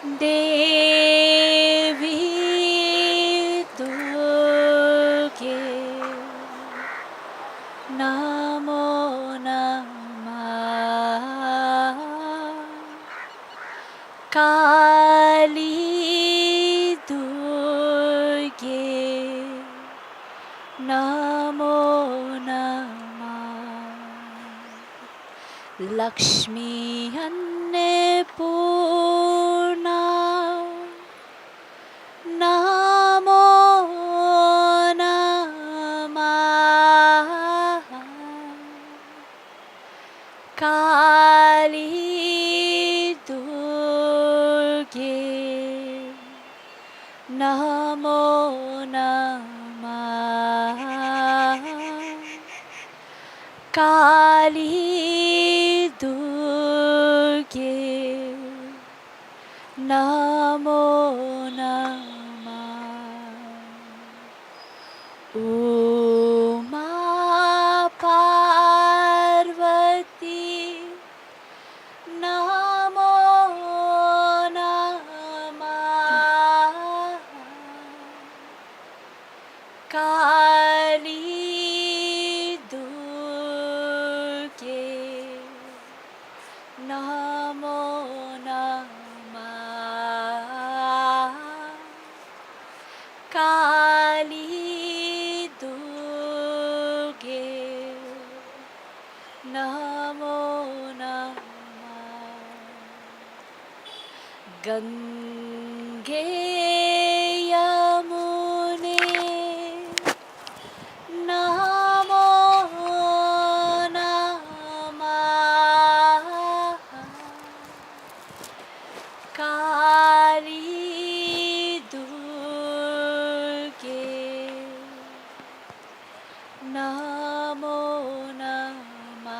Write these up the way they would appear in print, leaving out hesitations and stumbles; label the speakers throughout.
Speaker 1: Devi Durge Namo Namah Kali Durge Namo Namah Lakshmi Annapurna Namo Namah Kali Durge Namo Namah Kali Durge Namo Namah Uma Parvati Namo Namah Kali Durge Namo Namah Kali Durge Namo Namah Gange Yamune Namo Namah Kali Durge Namo Namah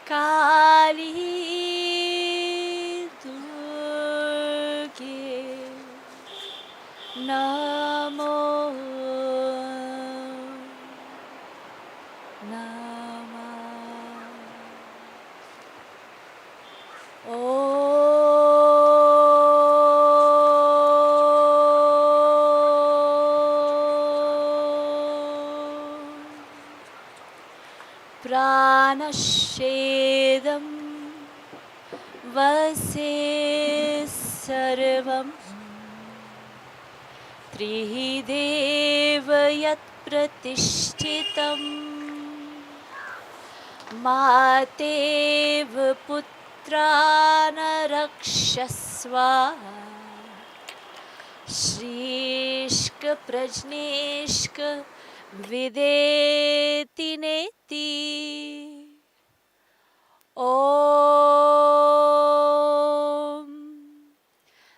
Speaker 1: Kali Durge Namo Namah Pranashedam Vase Sarvam Trihideva Yat Pratishtitam Matev Putrana Rakshasva Shrishka Prajneshka Videti Neti Om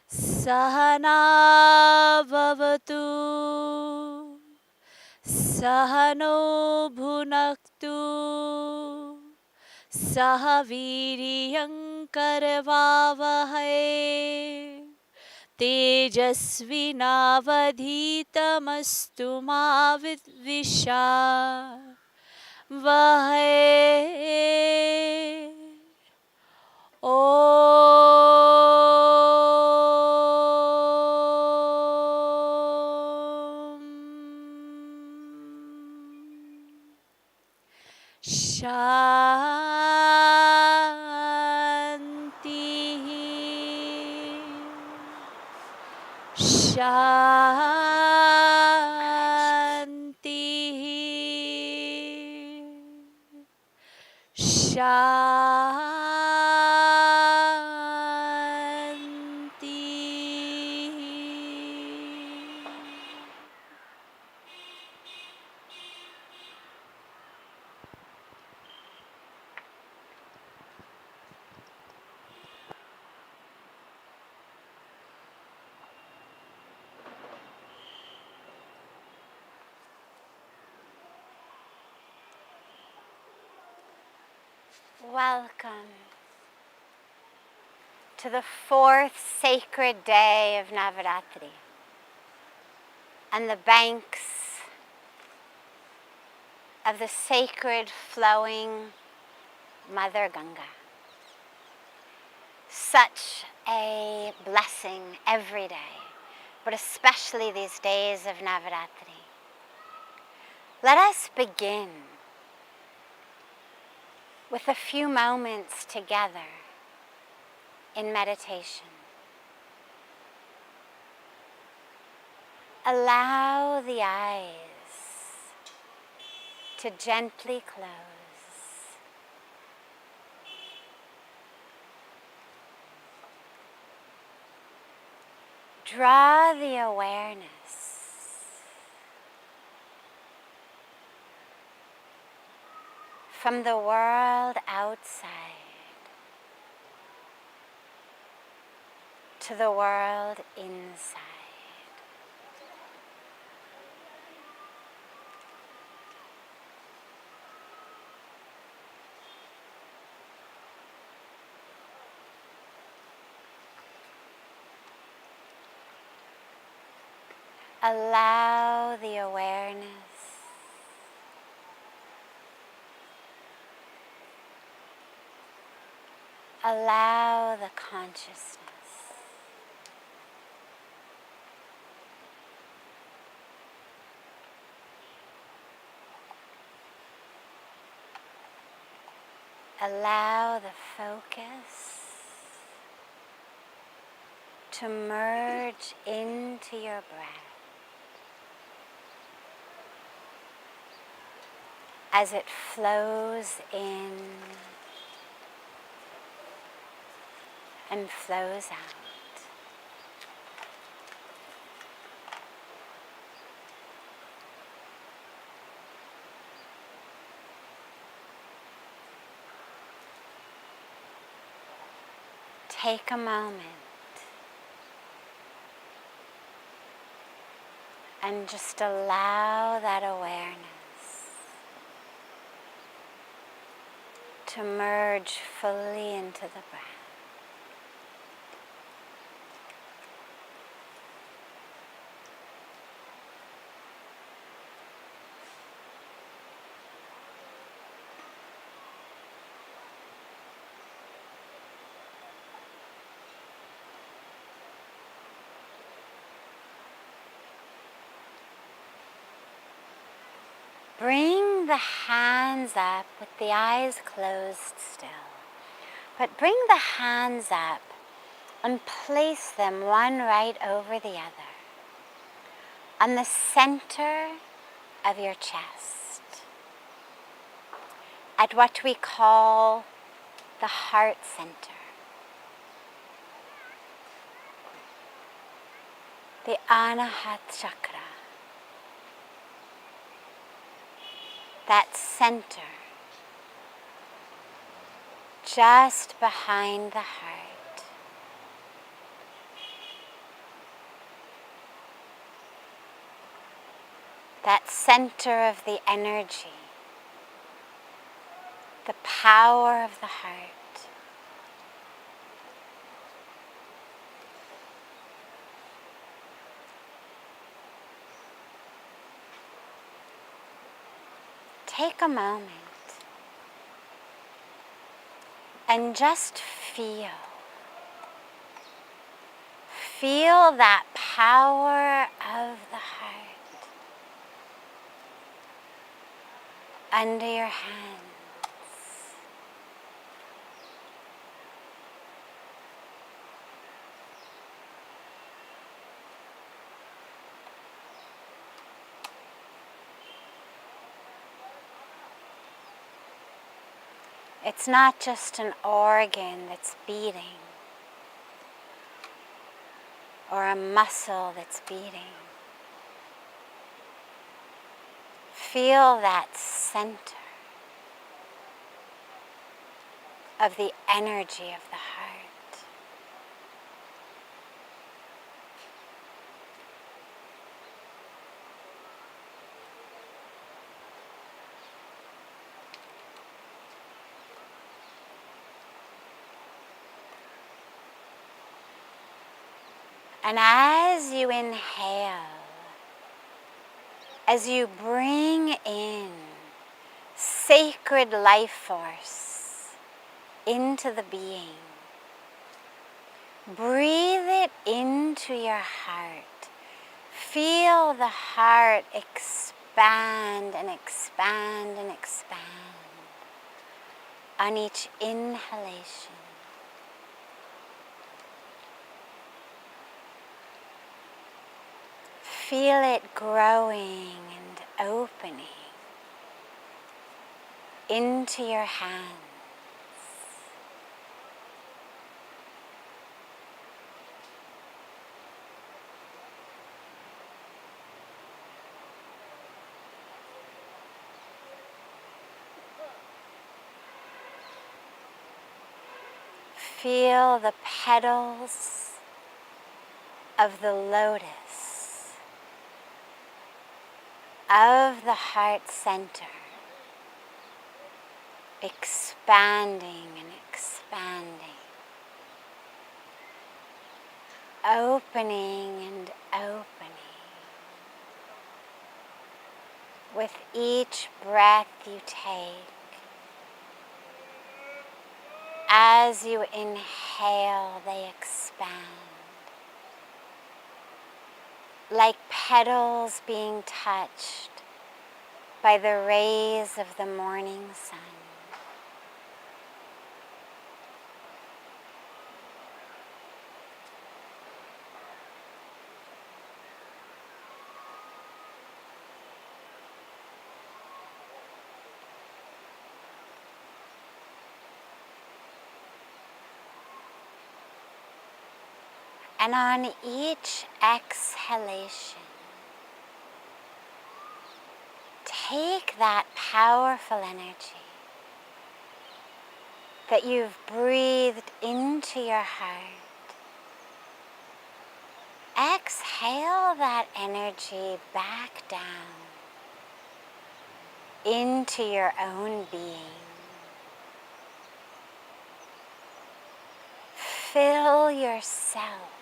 Speaker 1: Sahana Vavatu Sahano Bhunaktu Sahaviryankarvavahai Tejasvinavadhitamastu ma vidvishavahe Om Shanti Shanti Shanti Welcome to the fourth sacred day of Navratri on the banks of the sacred flowing Mother Ganga. such a blessing every day, but especially these days of Navratri. Let us begin with a few moments together in meditation. Allow the eyes to gently close. Draw the awareness from the world outside to the world inside. Allow the awareness allow the consciousness allow the focus to merge into your breath as it flows in and flows out. Take a moment and just allow that awareness to merge fully into the breath. Bring the hands up with the eyes closed still. But bring the hands up and place them one right over the other on the center of your chest, at what we call the heart center, the anahata chakra. That center, just behind the heart. That center of the energy, the power of the heart. Take a moment and just feel that power of the heart under your hands. It's not just an organ that's beating or a muscle that's beating. Feel that center of the energy of the heart. And as you inhale, as you bring in sacred life force into the being, breathe it into your heart. Feel the heart expand and expand and expand on each inhalation. Feel it growing and opening into your hands. Feel the petals of the lotus of the heart center expanding and expanding, opening and opening. With each breath you take, as you inhale, they expand. Like petals being touched by the rays of the morning sun. And on each exhalation, take that powerful energy that you've breathed into your heart. Exhale that energy back down into your own being. Fill yourself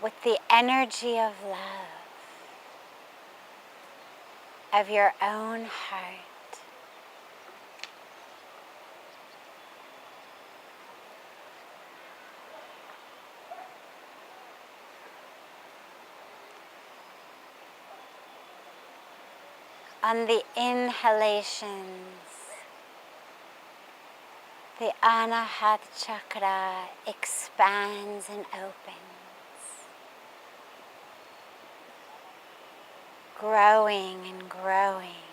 Speaker 1: with the energy of love of your own heart. On the inhalations, the anahata chakra expands and opens, growing and growing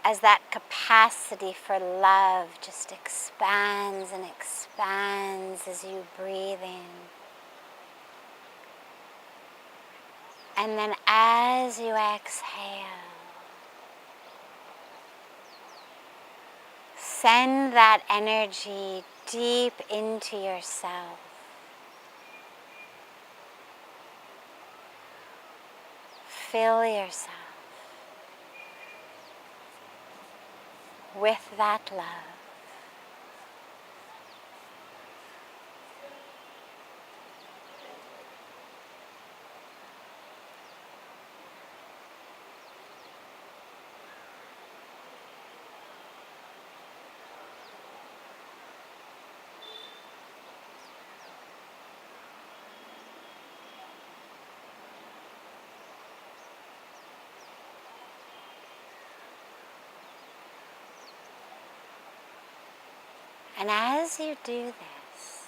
Speaker 1: as that capacity for love just expands and expands as you breathe in. And then as you exhale, send that energy deep into yourself. Fill yourself with that love. And as you do this,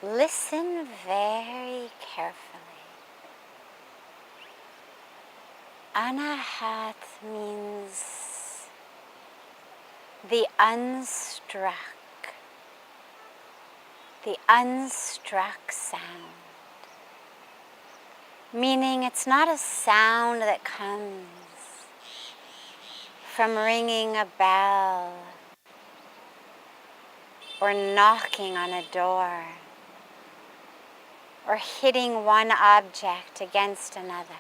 Speaker 1: listen very carefully. Anahat means the unstruck sound. Meaning it's not a sound that comes from ringing a bell or knocking on a door or hitting one object against another.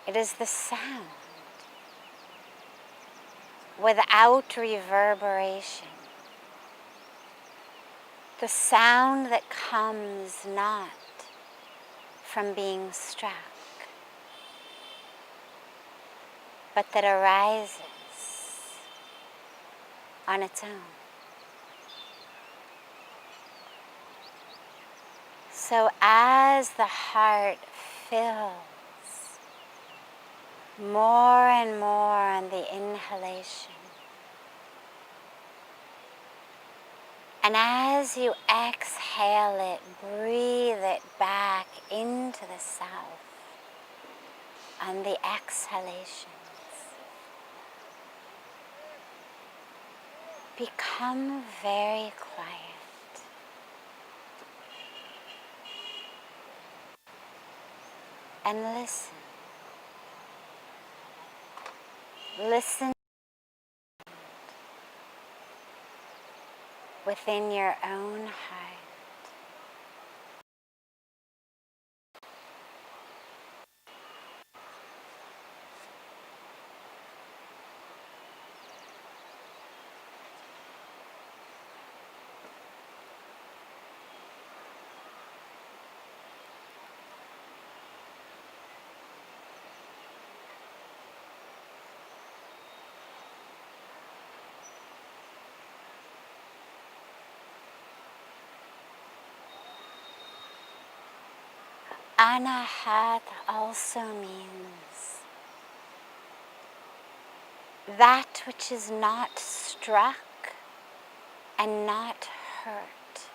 Speaker 1: It is the sound without reverberation. The sound that comes not from being struck, but that arises on its own. So as the heart fills more and more on the inhalation, and as you exhale it, breathe it back into the self on the exhalations. Become very quiet. And listen. Listen within your own heart. Anahata also means that which is not struck and not hurt.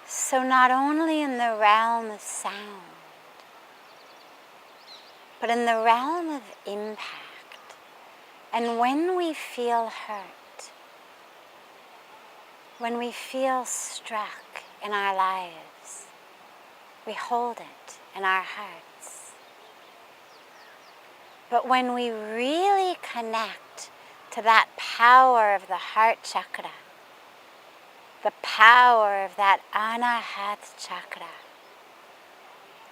Speaker 1: So not only in the realm of sound, but in the realm of impact. And when we feel hurt, when we feel struck in our lives, we hold it in our hearts. But when we really connect to that power of the heart chakra, the power of that anahata chakra,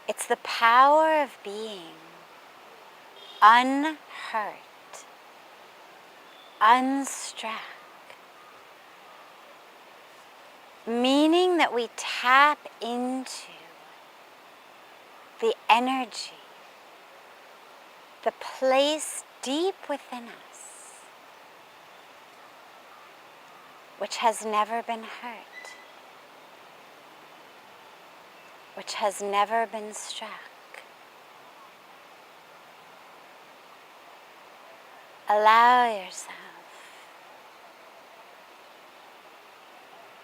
Speaker 1: it's the power of being unhurt, unstruck, meaning that we tap into the energy, the place deep within us, which has never been hurt, which has never been struck. Allow yourself,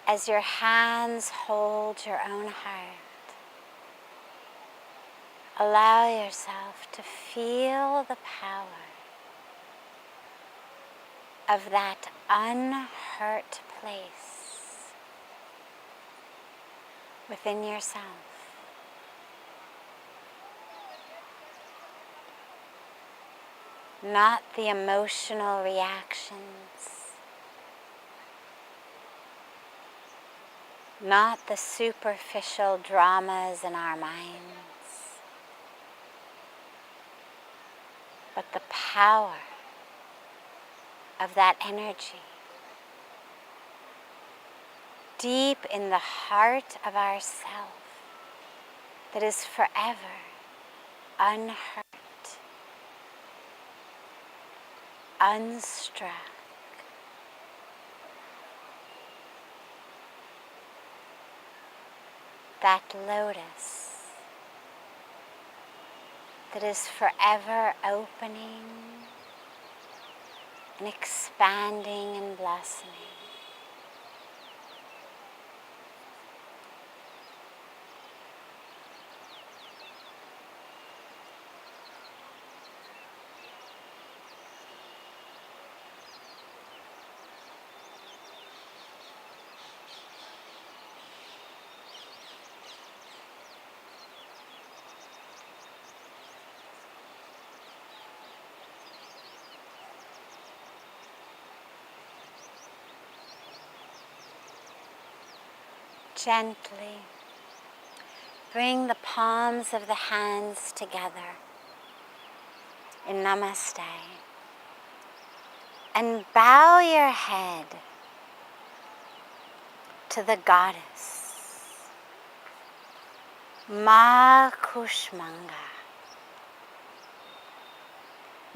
Speaker 1: as your hands hold your own heart, allow yourself to feel the power of that unhurt place within yourself. Not the emotional reactions, not the superficial dramas in our minds, but the power of that energy deep in the heart of ourself that is forever unhurt, unstruck. That lotus that is forever opening and expanding and blossoming. Gently bring the palms of the hands together in Namaste and bow your head to the goddess, Maa Kushmanda,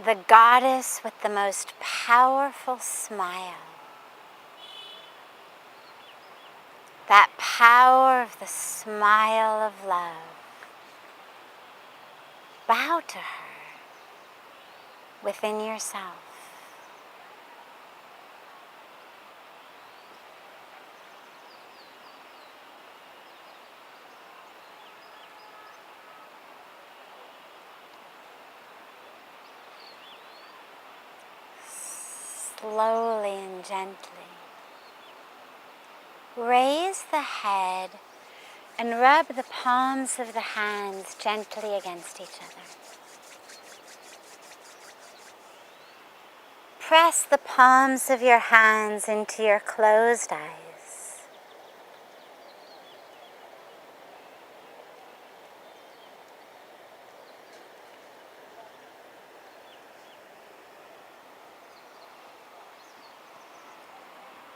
Speaker 1: the goddess with the most powerful smile that power of the smile of love. Bow to her within yourself. Slowly and gently raise the head and rub the palms of the hands gently against each other. Press the palms of your hands into your closed eyes.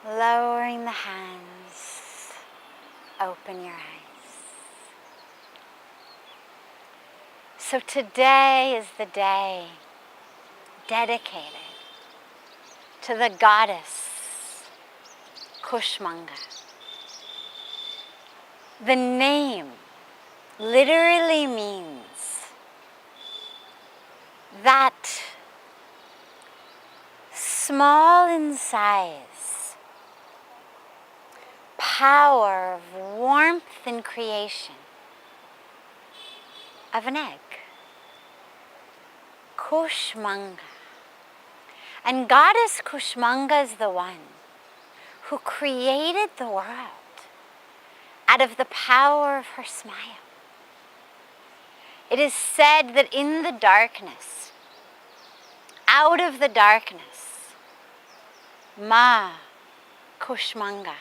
Speaker 1: Lowering the hands, open your eyes. So today is the day dedicated to the goddess Kushmanda. The name literally means that small in size, power of warmth and creation of an egg. Kushmanda. And goddess Kushmanda is the one who created the world out of the power of her smile. It is said that in the darkness, out of the darkness, Maa Kushmanda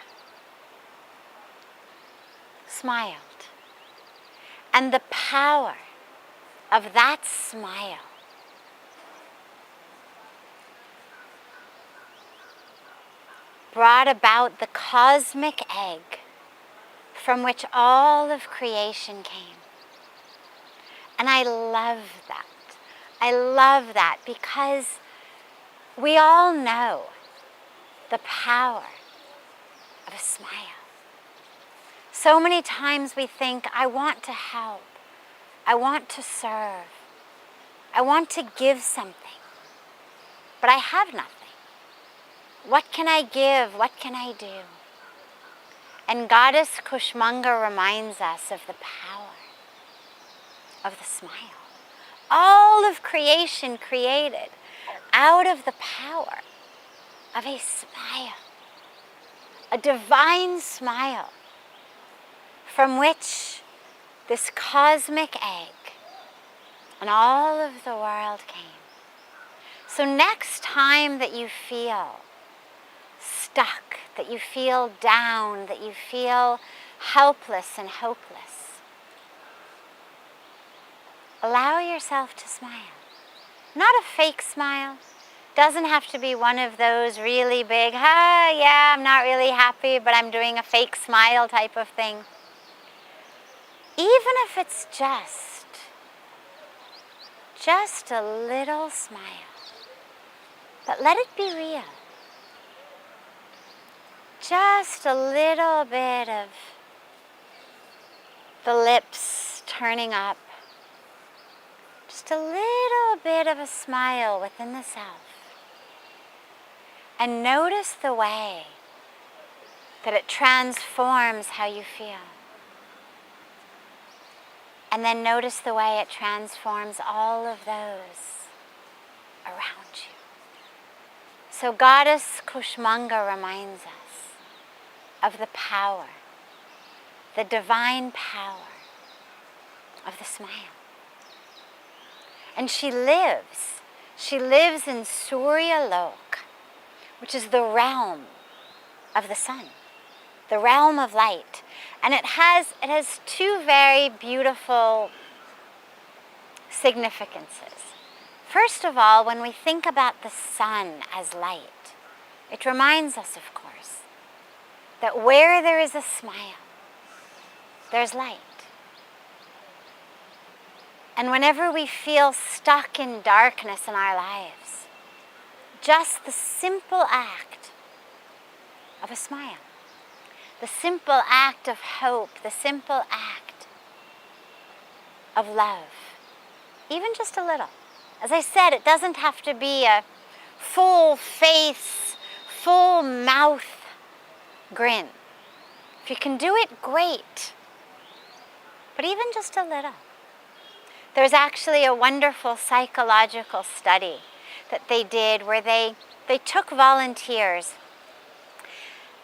Speaker 1: smiled. And the power of that smile brought about the cosmic egg from which all of creation came. And I love that. I love that because we all know the power of a smile. So many times we think, I want to help, I want to serve, I want to give something, but I have nothing. What can I give? What can I do? And Goddess Kushmanda reminds us of the power of the smile. All of creation created out of the power of a smile, a divine smile from which this cosmic egg and all of the world came. So next time that you feel stuck, that you feel down, that you feel helpless and hopeless, allow yourself to smile. Not a fake smile. Doesn't have to be one of those really big, yeah, I'm not really happy, but I'm doing a fake smile type of thing. Even if it's just a little smile, but let it be real. Just a little bit of the lips turning up. Just a little bit of a smile within the self. And notice the way that it transforms how you feel. And then notice the way it transforms all of those around you. So Goddess Kushmanda reminds us of the power, the divine power of the smile. And she lives in Surya Lok, which is the realm of the sun, the realm of light. And it has two very beautiful significances. First of all, when we think about the sun as light, it reminds us, of course, that where there is a smile, there's light. And whenever we feel stuck in darkness in our lives, just the simple act of a smile, the simple act of hope, the simple act of love. Even just a little. As I said, it doesn't have to be a full face, full mouth grin. If you can do it, great. But even just a little. There's actually a wonderful psychological study that they did where they took volunteers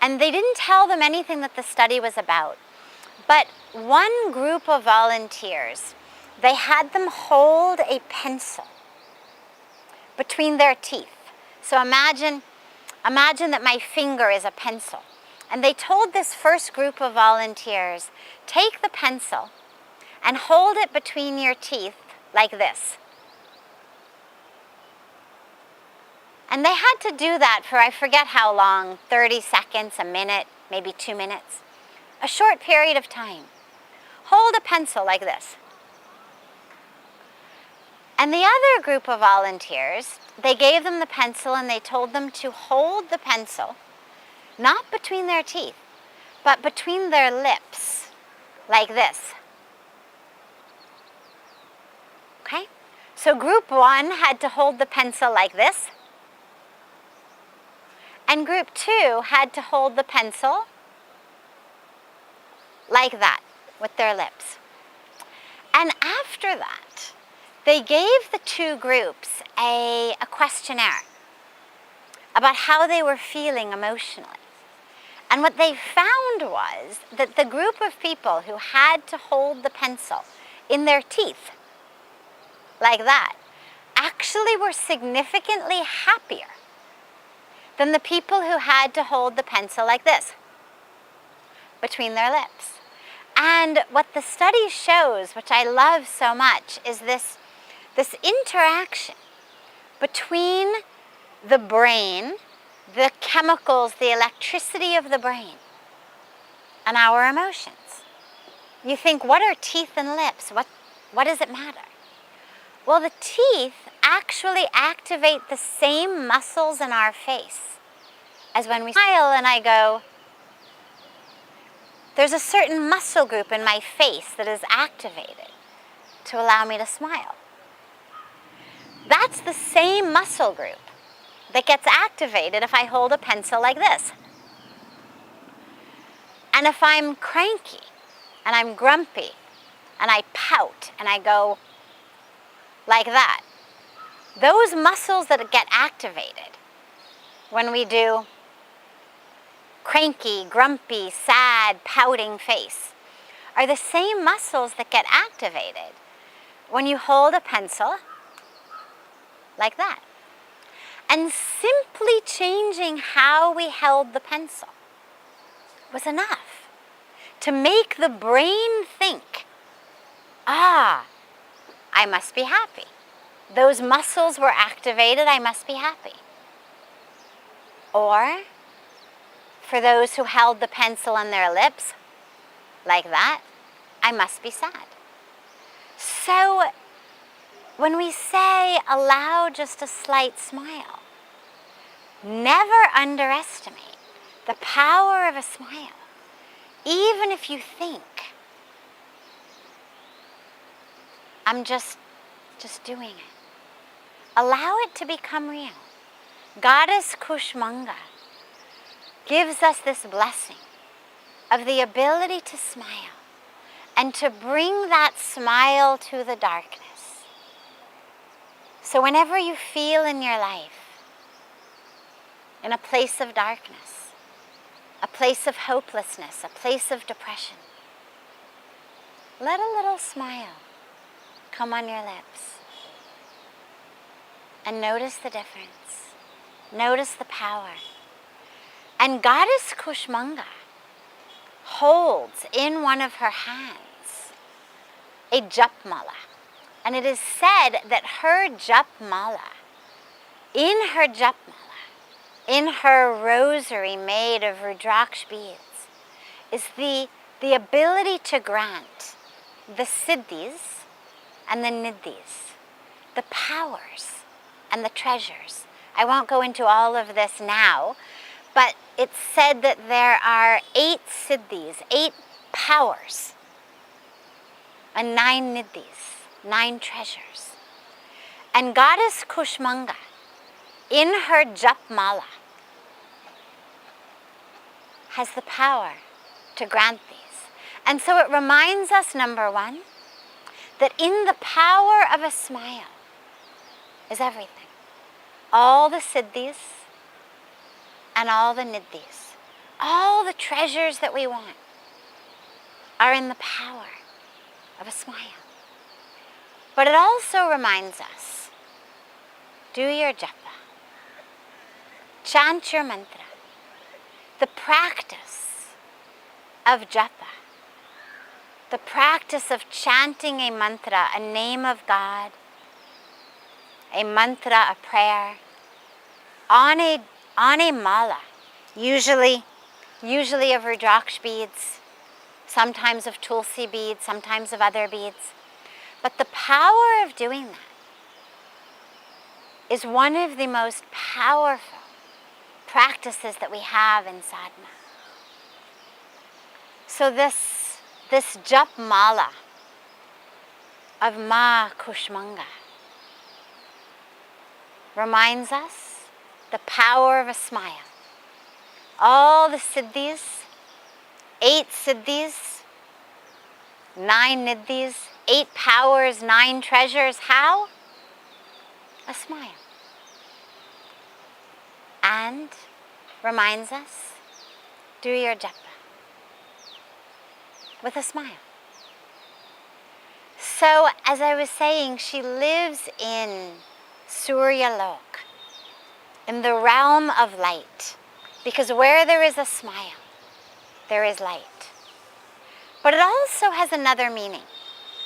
Speaker 1: and they didn't tell them anything that the study was about. But one group of volunteers, they had them hold a pencil between their teeth. So imagine that my finger is a pencil. And they told this first group of volunteers, take the pencil and hold it between your teeth like this. And they had to do that for I forget how long, 30 seconds, a minute, maybe 2 minutes. A short period of time. Hold a pencil like this. And the other group of volunteers, they gave them the pencil and they told them to hold the pencil, not between their teeth, but between their lips, like this. Okay? So group 1 had to hold the pencil like this, and group 2 had to hold the pencil like that, with their lips. And after that, they gave the 2 groups a questionnaire about how they were feeling emotionally. And what they found was that the group of people who had to hold the pencil in their teeth, like that, actually were significantly happier than the people who had to hold the pencil like this, between their lips. And what the study shows, which I love so much, is this interaction between the brain, the chemicals, the electricity of the brain, and our emotions. You think, what are teeth and lips? What does it matter? Well, the teeth actually activate the same muscles in our face as when we smile, and I go, there's a certain muscle group in my face that is activated to allow me to smile. That's the same muscle group that gets activated if I hold a pencil like this. And if I'm cranky and I'm grumpy and I pout and I go like that, those muscles that get activated when we do cranky, grumpy, sad, pouting face are the same muscles that get activated when you hold a pencil like that. And simply changing how we held the pencil was enough to make the brain think, I must be happy. Those muscles were activated, I must be happy. Or, for those who held the pencil on their lips, like that, I must be sad. So, when we say allow just a slight smile, never underestimate the power of a smile, even if you think, I'm just doing it. Allow it to become real. Goddess Kushmanda gives us this blessing of the ability to smile and to bring that smile to the darkness. So whenever you feel in your life in a place of darkness, a place of hopelessness, a place of depression, let a little smile come on your lips and notice the difference. Notice the power. And Goddess Kushmanda holds in one of her hands a japmala. And it is said that her japmala, in her rosary made of rudraksh beads, is the ability to grant the siddhis and the nidhis, the powers and the treasures. I won't go into all of this now, but it's said that there are 8 siddhis, 8 powers, and 9 nidhis, 9 treasures. And Goddess Kushmanda, in her jap mala, has the power to grant these. And so it reminds us, number one, that in the power of a smile is everything. All the siddhis and all the nidhis, all the treasures that we want are in the power of a smile. But it also reminds us, do your japa, chant your mantra. The practice of japa, the practice of chanting a mantra, a name of God, a mantra, a prayer, on a mala, usually of Rudraksh beads, sometimes of Tulsi beads, sometimes of other beads. But the power of doing that is one of the most powerful practices that we have in sadhana. So this jap mala of Maa Kushmanda reminds us the power of a smile. All the siddhis, 8 siddhis, 9 nidhis, 8 powers, 9 treasures. How? A smile. And reminds us, do your japa with a smile. So, as I was saying, she lives in Surya Lok, in the realm of light, because where there is a smile, there is light. But it also has another meaning,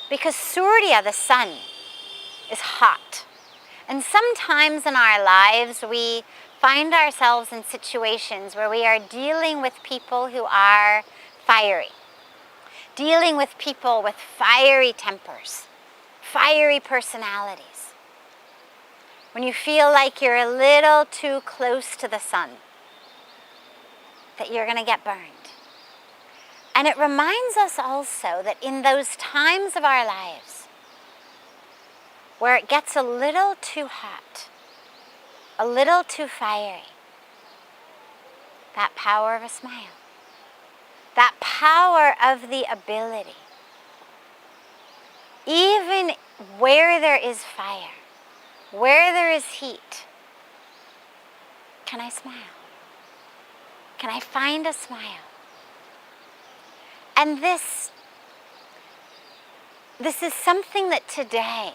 Speaker 1: because Surya, the sun, is hot. And sometimes in our lives, we find ourselves in situations where we are dealing with people who are fiery, dealing with people with fiery tempers, fiery personalities. When you feel like you're a little too close to the sun, that you're going to get burned. And it reminds us also that in those times of our lives where it gets a little too hot, a little too fiery, that power of a smile, that power of the ability, even where there is fire, where there is heat, can I smile? Can I find a smile? And this is something that today,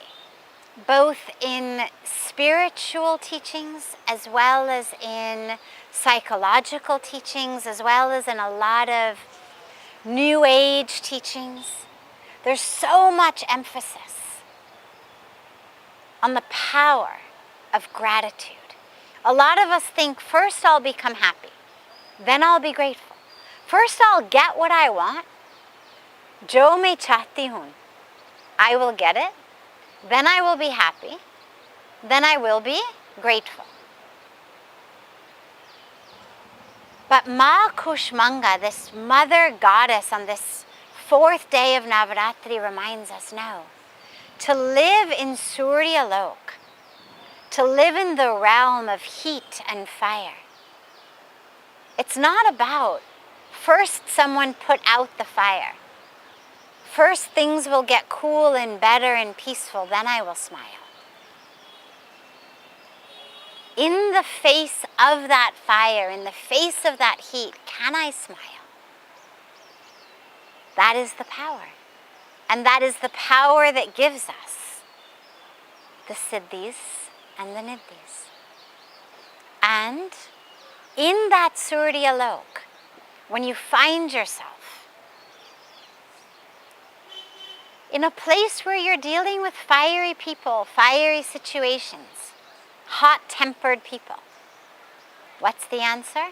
Speaker 1: both in spiritual teachings as well as in psychological teachings, as well as in a lot of New Age teachings, there's so much emphasis on the power of gratitude. A lot of us think, first I'll become happy, then I'll be grateful. First I'll get what I want. Jo main chahti hoon. I will get it, then I will be happy, then I will be grateful. But Maa Kushmanda, this mother goddess on this 4th day of Navratri, reminds us, no, to live in Surya Lok, to live in the realm of heat and fire, it's not about first someone put out the fire. First things will get cool and better and peaceful, then I will smile. In the face of that fire, in the face of that heat, can I smile? That is the power. And that is the power that gives us the siddhis and the nidhis. And in that Surya Lok, when you find yourself in a place where you're dealing with fiery people, fiery situations, hot-tempered people, what's the answer?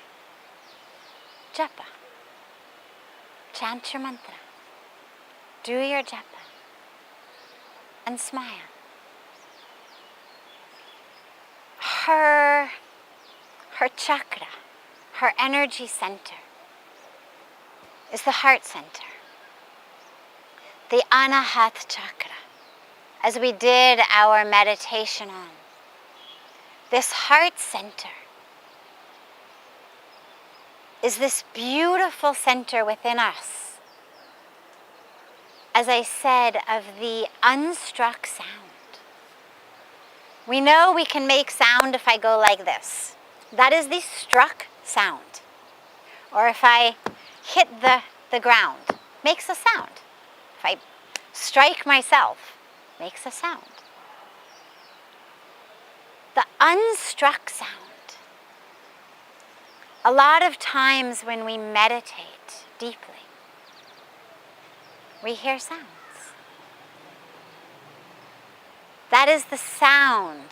Speaker 1: Japa. Chant your mantra. Do your japa. And smile. Her chakra, her energy center is the heart center, the anahata chakra, as we did our meditation on. This heart center is this beautiful center within us, as I said, of the unstruck sound. We know we can make sound if I go like this. That is the struck sound. Or if I hit the ground, makes a sound. If I strike myself, makes a sound. The unstruck sound. A lot of times when we meditate deeply, we hear sounds. That is the sound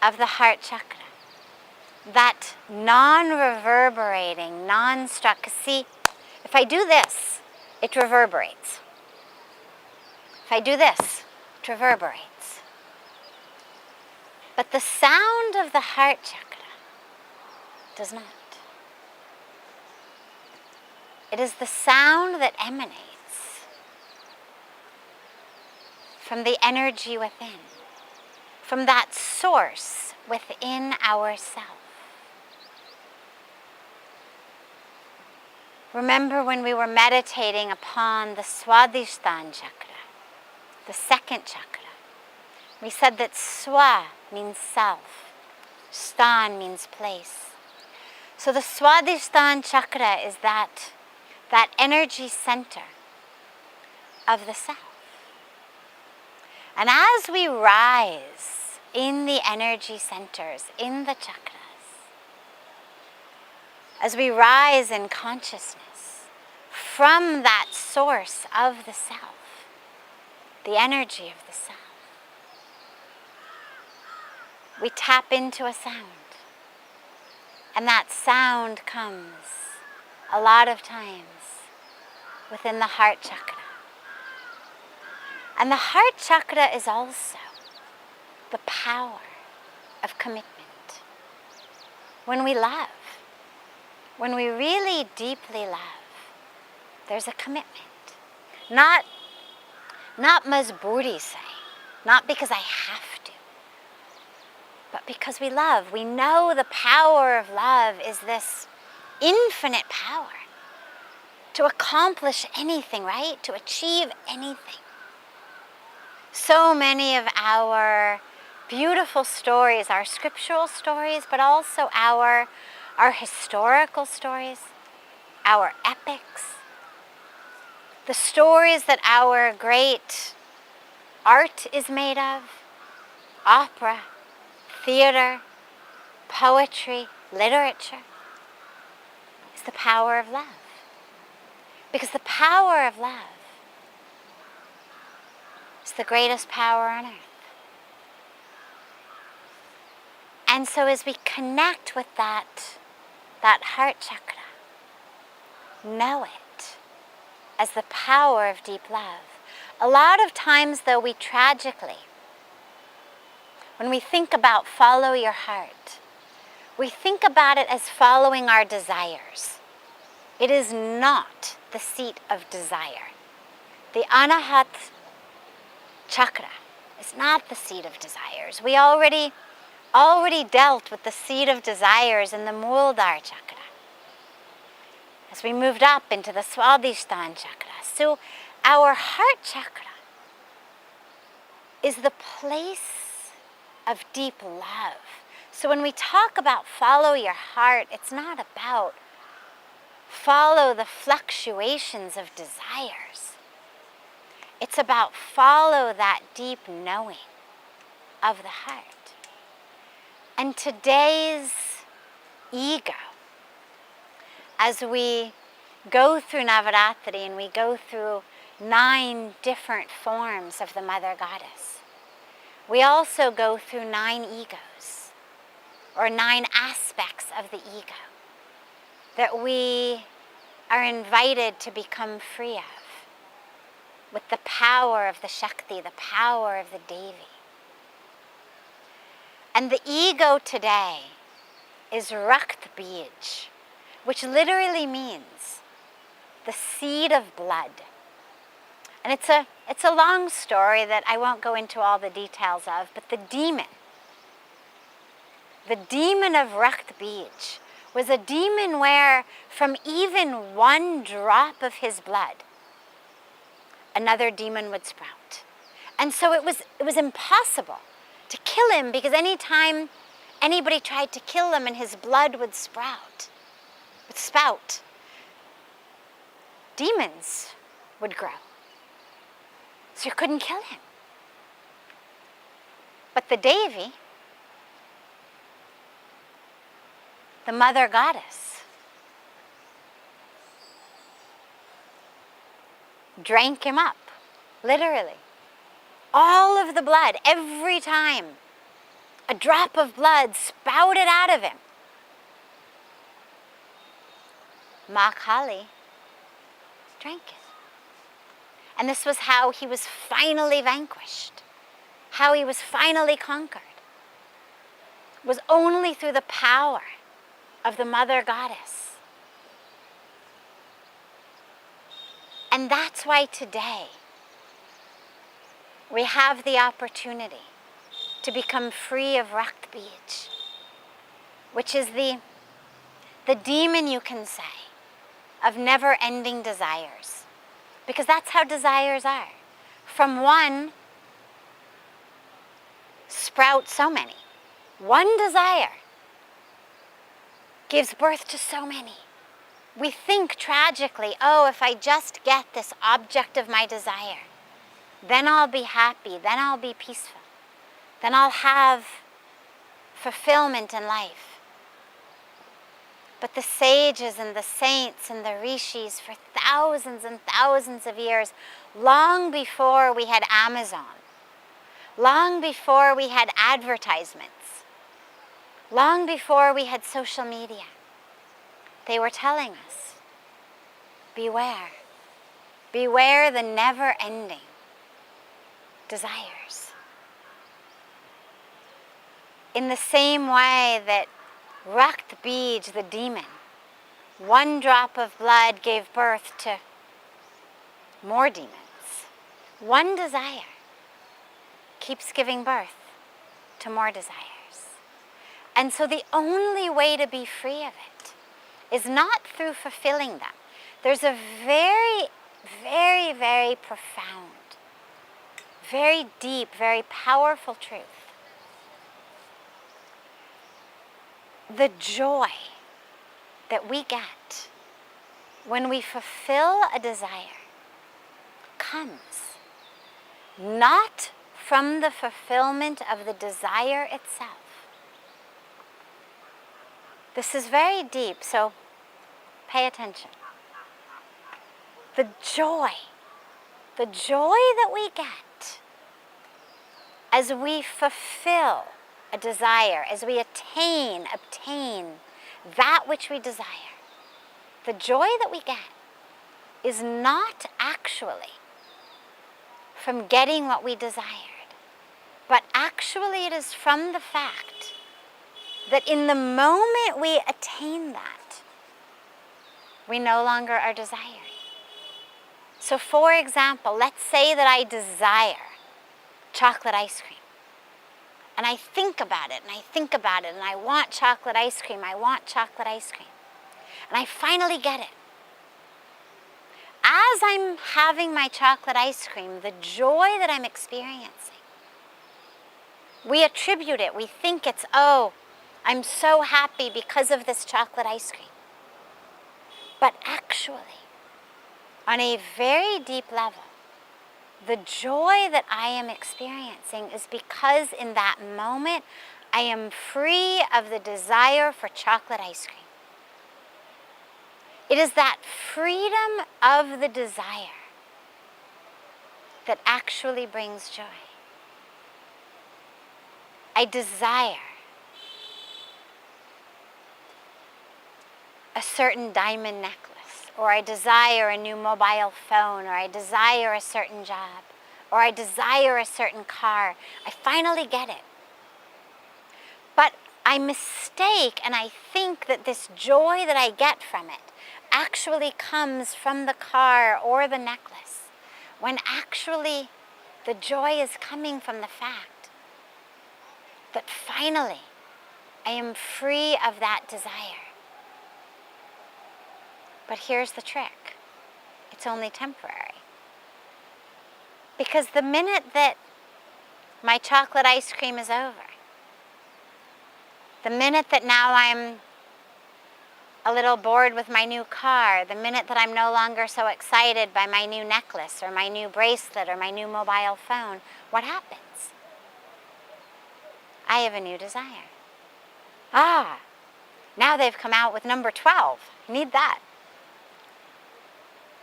Speaker 1: of the heart chakra. That non-reverberating, non-struck. See, if I do this, it reverberates. If I do this, it reverberates. But the sound of the heart chakra does not. It is the sound that emanates from the energy within, from that source within ourself. Remember when we were meditating upon the Swadhisthana chakra, the second chakra, we said that Swa means self, Stan means place. So the Swadhisthana chakra is that energy center of the self. And as we rise in the energy centers, in the chakras, as we rise in consciousness from that source of the self, the energy of the self, we tap into a sound. And that sound comes a lot of times within the heart chakra. And the heart chakra is also the power of commitment. When we love, when we really deeply love, there's a commitment. Not mazburi say, not because I have to, but because we love. We know the power of love is this infinite power to accomplish anything, right? To achieve anything. So many of our beautiful stories, our scriptural stories, but also our historical stories, our epics, the stories that our great art is made of, opera, theater, poetry, literature, is the power of love. Because the power of love is the greatest power on earth. And so as we connect with that heart chakra, know it as the power of deep love. A lot of times, though, we tragically, when we think about follow your heart, we think about it as following our desires. It is not the seat of desire. The anahata chakra is not the seat of desires. We already dealt with the seat of desires in the Muladhara chakra as we moved up into the Swadhisthana chakra. So our heart chakra is the place of deep love. So when we talk about follow your heart, it's not about follow the fluctuations of desires. It's about follow that deep knowing of the heart. And today's ego, as we go through Navratri and we go through 9 different forms of the Mother Goddess, we also go through 9 egos, or 9 aspects of the ego that we are invited to become free of with the power of the Shakti, the power of the Devi. And the ego today is Raktabeeja, which literally means the seed of blood. And it's a long story that I won't go into all the details of, but the demon of Raktabeeja was a demon where from even one drop of his blood, another demon would sprout. And so it was impossible to kill him, because anytime anybody tried to kill him and his blood would spout, demons would grow. So you couldn't kill him. But the Devi, the mother goddess, drank him up, literally. All of the blood, every time a drop of blood spouted out of him, Maa Kali drank it. And this was how he was finally vanquished, how he was finally conquered. It was only through the power of the mother goddess. And that's why today we have the opportunity to become free of Raktabeeja, which is the demon, you can say, of never-ending desires. Because that's how desires are. From one sprout so many. One desire gives birth to so many. We think tragically, oh, if I just get this object of my desire, then I'll be happy, then I'll be peaceful, then I'll have fulfillment in life. But the sages and the saints and the rishis for thousands and thousands of years, long before we had Amazon, long before we had advertisements, long before we had social media, they were telling us, beware. Beware the never-ending desires. In the same way that Raktabeeja, the demon, one drop of blood gave birth to more demons. One desire keeps giving birth to more desires. And so the only way to be free of it is not through fulfilling them. There's a very, very, very profound, very deep, very powerful truth. The joy that we get when we fulfill a desire comes not from the fulfillment of the desire itself. This is very deep, so pay attention. The joy that we get as we fulfill a desire, as we obtain that which we desire, the joy that we get is not actually from getting what we desired, but actually it is from the fact that in the moment we attain that, we no longer are desiring. So for example, let's say that I desire chocolate ice cream. And I think about it, and I think about it, and I want chocolate ice cream, I want chocolate ice cream. And I finally get it. As I'm having my chocolate ice cream, the joy that I'm experiencing, we attribute it, we think it's, oh, I'm so happy because of this chocolate ice cream. But actually, on a very deep level, the joy that I am experiencing is because in that moment, I am free of the desire for chocolate ice cream. It is that freedom of the desire that actually brings joy. I desire a certain diamond necklace, or I desire a new mobile phone, or I desire a certain job, or I desire a certain car. I finally get it. But I mistake mistake and I think that this joy that I get from it actually comes from the car or the necklace, when actually the joy is coming from the fact that finally I am free of that desire. But here's the trick. It's only temporary. Because the minute that my chocolate ice cream is over, the minute that now I'm a little bored with my new car, the minute that I'm no longer so excited by my new necklace or my new bracelet or my new mobile phone, what happens? I have a new desire. Now they've come out with number 12. I need that.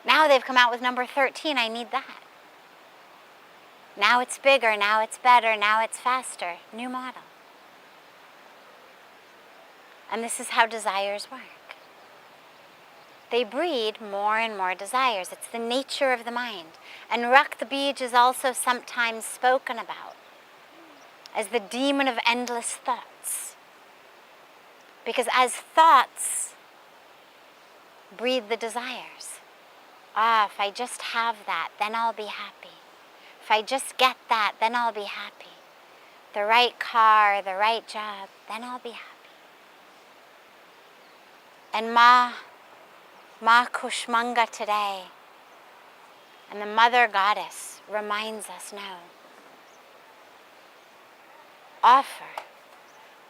Speaker 1: Now they've come out with number 13. I need that. Now it's bigger, now it's better, now it's faster. New model. And this is how desires work. They breed more and more desires. It's the nature of the mind. And Raktabeeja is also sometimes spoken about as the demon of endless thoughts. Because as thoughts breed the desires. If I just have that, then I'll be happy. If I just get that, then I'll be happy. The right car, the right job, then I'll be happy. And Maa Kushmanda today, and the Mother Goddess reminds us now.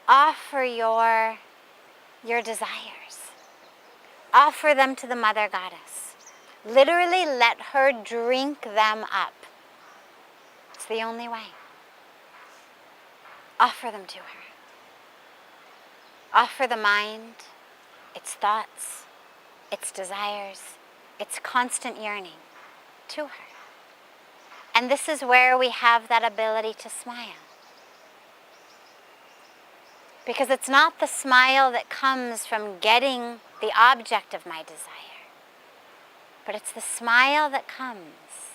Speaker 1: Offer your desires. Offer them to the Mother Goddess. Literally let her drink them up. It's the only way. Offer them to her. Offer the mind, its thoughts, its desires, its constant yearning to her. And this is where we have that ability to smile. Because it's not the smile that comes from getting the object of my desire, but it's the smile that comes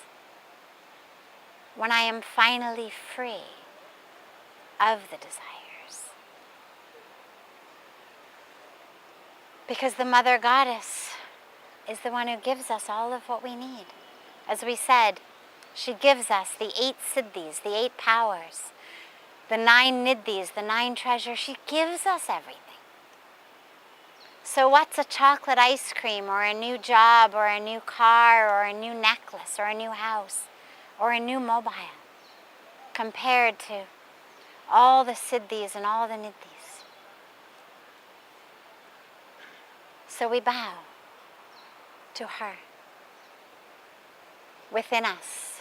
Speaker 1: when I am finally free of the desires. Because the Mother Goddess is the one who gives us all of what we need. As we said, she gives us the 8 Siddhis, the 8 powers, the 9 Nidhis, the 9 treasures. She gives us everything. So what's a chocolate ice cream or a new job or a new car or a new necklace or a new house or a new mobile compared to all the Siddhis and all the Nidhis? So we bow to her within us.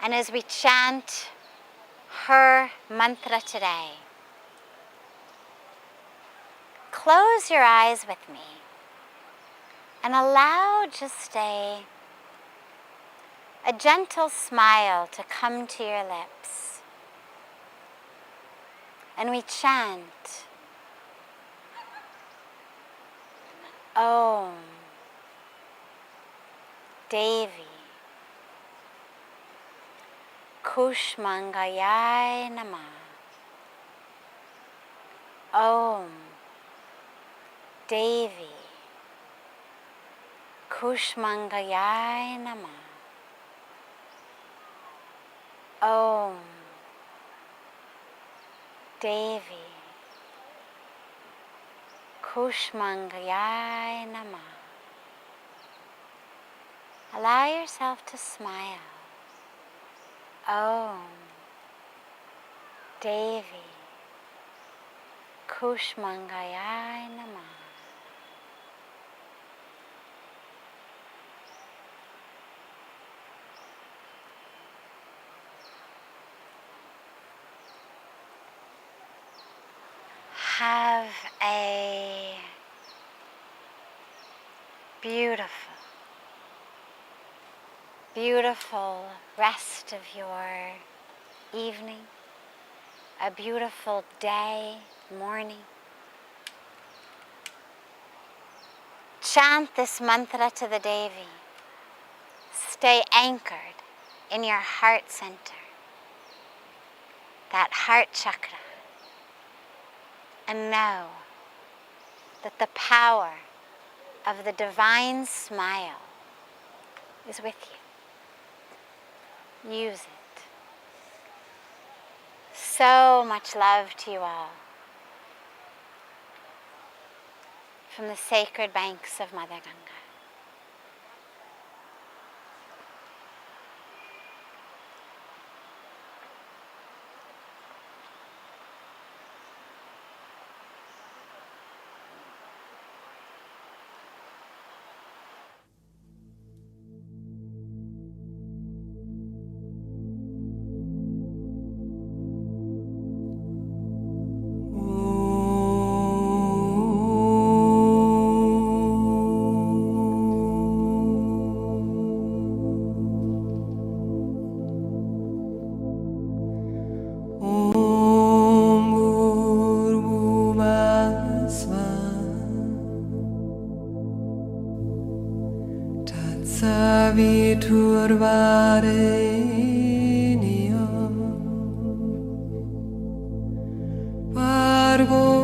Speaker 1: And as we chant her mantra today, close your eyes with me and allow just a gentle smile to come to your lips. And we chant Om Devi Kushmangayai Namah. Om Devi Kushmangayai Namah. Om Devi Kushmangayai Namah. Allow yourself to smile. Om Devi Kushmangayai Namah. Have a beautiful rest of your evening, a beautiful day, morning. Chant this mantra to the Devi. Stay anchored in your heart center. that heart chakra, and know that the power of the divine smile is with you. Use it. So much love to you all from the sacred banks of Mother Ganga.
Speaker 2: Pargo